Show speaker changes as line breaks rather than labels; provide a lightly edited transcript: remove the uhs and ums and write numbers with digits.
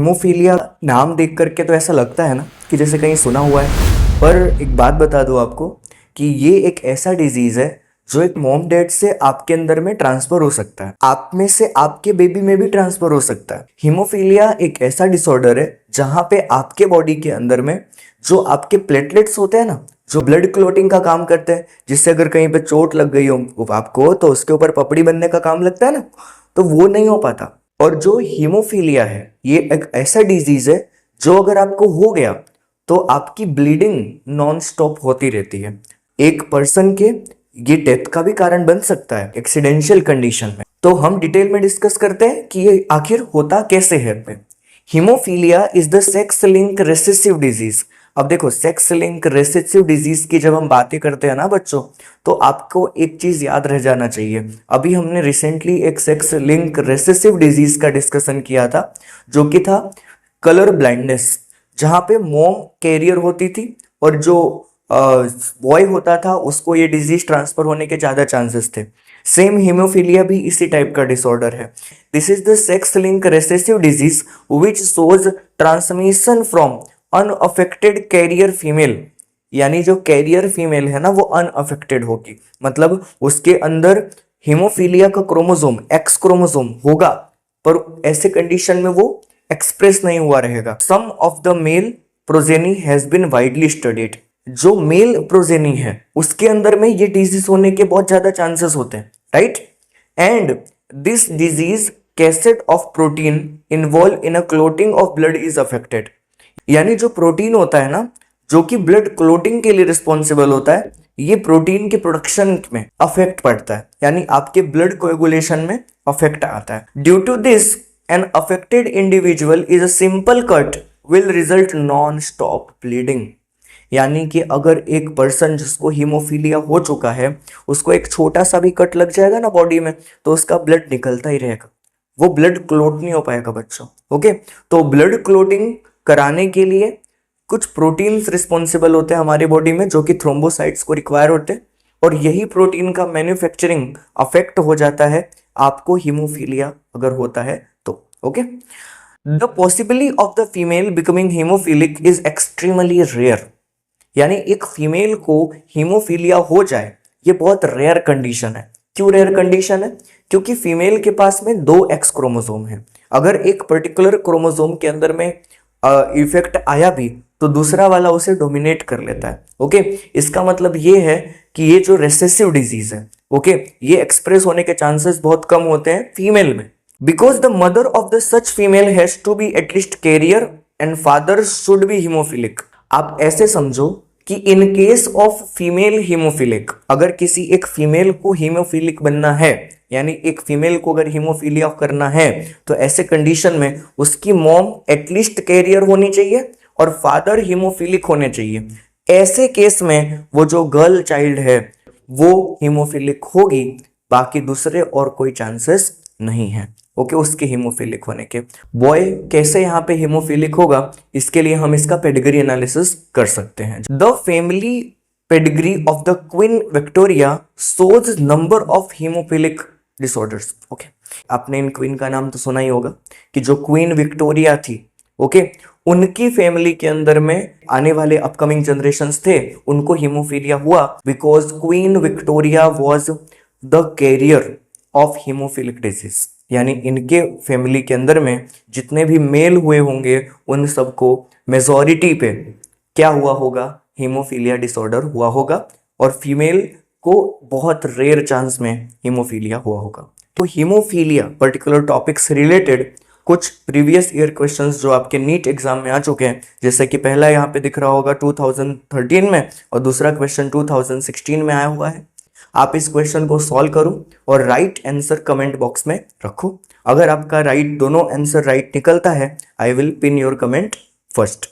Haemophilia नाम देख करके तो ऐसा लगता है ना कि जैसे कहीं सुना हुआ है, पर एक बात बता दूं आपको कि ये एक ऐसा डिजीज है जो एक मॉम डैड से आपके अंदर में ट्रांसफर हो सकता है, आप में से आपके बेबी में भी ट्रांसफर हो सकता है। हीमोफीलिया एक ऐसा डिसऑर्डर है जहां पे आपके बॉडी के अंदर में जो आपके प्लेटलेट्स होते हैं ना, जो ब्लड क्लोटिंग का काम करते हैं, जिससे अगर कहीं पे चोट लग गई हो आपको तो उसके ऊपर पपड़ी बनने का काम लगता है ना, तो वो नहीं हो पाता। और जो हीमोफीलिया है ये एक ऐसा डिजीज है जो अगर आपको हो गया तो आपकी ब्लीडिंग नॉन स्टॉप होती रहती है। एक पर्सन के ये डेथ का भी कारण बन सकता है एक्सीडेंशियल कंडीशन में। तो हम डिटेल में डिस्कस करते हैं कि ये आखिर होता कैसे है। Haemophilia is the sex link recessive disease. अब देखो, सेक्स लिंक रेसेसिव डिजीज की जब हम बातें करते हैं ना बच्चों, तो आपको एक चीज याद रह जाना चाहिए। अभी हमने रिसेंटली एक सेक्स लिंक रेसेसिव डिजीज का डिस्कशन किया था जो कि था कलर ब्लाइंडनेस, जहां पे मॉम कैरियर होती थी और जो बॉय होता था उसको ये डिजीज ट्रांसफर होने के ज्यादा चांसेस थे। सेम हीमोफीलिया भी इसी टाइप का डिसऑर्डर है। This is the sex link recessive disease which shows transmission from unaffected carrier female. यानी जो कैरियर फीमेल है ना वो अनअफेक्टेड होगी, मतलब उसके अंदर हीमोफीलिया का क्रोमोसोम एक्स क्रोमोसोम होगा पर ऐसे कंडीशन में वो एक्सप्रेस नहीं हुआ रहेगा। Some of the male progeny has been widely studied. जो मेल प्रोजेनी है उसके अंदर में ये डिजीज होने के बहुत ज्यादा चांसेस होते हैं, right. And this disease cassette of protein involve in a clotting of blood is affected. यानी जो प्रोटीन होता है ना जो कि ब्लड क्लोटिंग के लिए रिस्पॉन्सिबल होता है, ये प्रोटीन के प्रोडक्शन में अफेक्ट पड़ता है, यानी आपके ब्लड कोएगुलेशन में अफेक्ट आता है। Due to this an affected individual is a simple cut will result non stop bleeding. यानी कि अगर एक पर्सन जिसको हीमोफीलिया हो चुका है उसको एक छोटा सा भी कट लग जाएगा ना बॉडी में तो उसका ब्लड निकलता ही रहेगा, वो ब्लड क्लोट नहीं हो पाएगा बच्चों। ओके, तो ब्लड क्लोटिंग कराने के लिए कुछ प्रोटीन्स रिस्पॉन्सिबल होते हैं हमारे बॉडी में जो कि थ्रोम्बोसाइट्स को रिक्वायर होते हैं, और यही प्रोटीन का मैन्युफैक्चरिंग अफेक्ट हो जाता है आपको हीमोफीलिया अगर होता है तो। Okay, the possibility of the female becoming haemophilic is extremely rare. यानी एक फीमेल को हीमोफीलिया हो जाए ये बहुत रेयर कंडीशन है। क्यों रेयर कंडीशन है? क्योंकि फीमेल के पास में 2 एक्स क्रोमोसोम है। अगर एक पर्टिकुलर क्रोमोसोम के अंदर में इफेक्ट आया भी तो दूसरा वाला उसे डोमिनेट कर लेता है। ओके, इसका मतलब ये है कि ये जो रेसेसिव डिजीज है, ओके, ये एक्सप्रेस होने के चांसेस बहुत कम होते हैं फीमेल में, because the mother of the such female has to be at least carrier and father should be haemophilic. आप ऐसे समझो कि in case of female haemophilic, अगर किसी एक फीमेल को हीमोफिलिक बनना है, यानी एक फीमेल को अगर हीमोफीलिया करना है तो ऐसे कंडीशन में उसकी मॉम एटलीस्ट कैरियर होनी चाहिए और फादर हीमोफिलिक होने चाहिए। ऐसे केस में वो जो गर्ल चाइल्ड है वो हीमोफिलिक होगी, बाकी दूसरे और कोई चांसेस नहीं है। ओके, उसके हीमोफिलिक होने के। बॉय कैसे यहाँ पे हीमोफिलिक होगा, इसके लिए हम इसका पेडिग्री एनालिसिस कर सकते हैं। The family pedigree of the queen Victoria shows number of haemophilic disorders. Okay, आपने इन क्वीन का नाम तो सुना ही होगा कि जो क्वीन विक्टोरिया थी, ओके, उनकी फैमिली के अंदर में आने वाले अपकमिंग जनरेशंस थे उनको हीमोफीलिया हुआ because queen Victoria was the carrier of haemophilic disease. यानी इनके फैमिली के अंदर में जितने भी मेल हुए होंगे उन सबको मेजॉरिटी पे क्या हुआ होगा, हीमोफीलिया डिसऑर्डर हुआ होगा, और फीमेल को बहुत रेयर चांस में हीमोफीलिया हुआ होगा। तो हीमोफीलिया पर्टिकुलर टॉपिक से रिलेटेड कुछ प्रीवियस ईयर क्वेश्चंस जो आपके नीट एग्जाम में आ चुके हैं, जैसे कि पहला यहाँ पे दिख रहा होगा 2013 में और दूसरा क्वेश्चन 2016 में आया हुआ है। आप इस क्वेश्चन को सॉल्व करो और राइट आंसर कमेंट बॉक्स में रखो। अगर आपका दोनों आंसर राइट निकलता है, I will pin your comment first.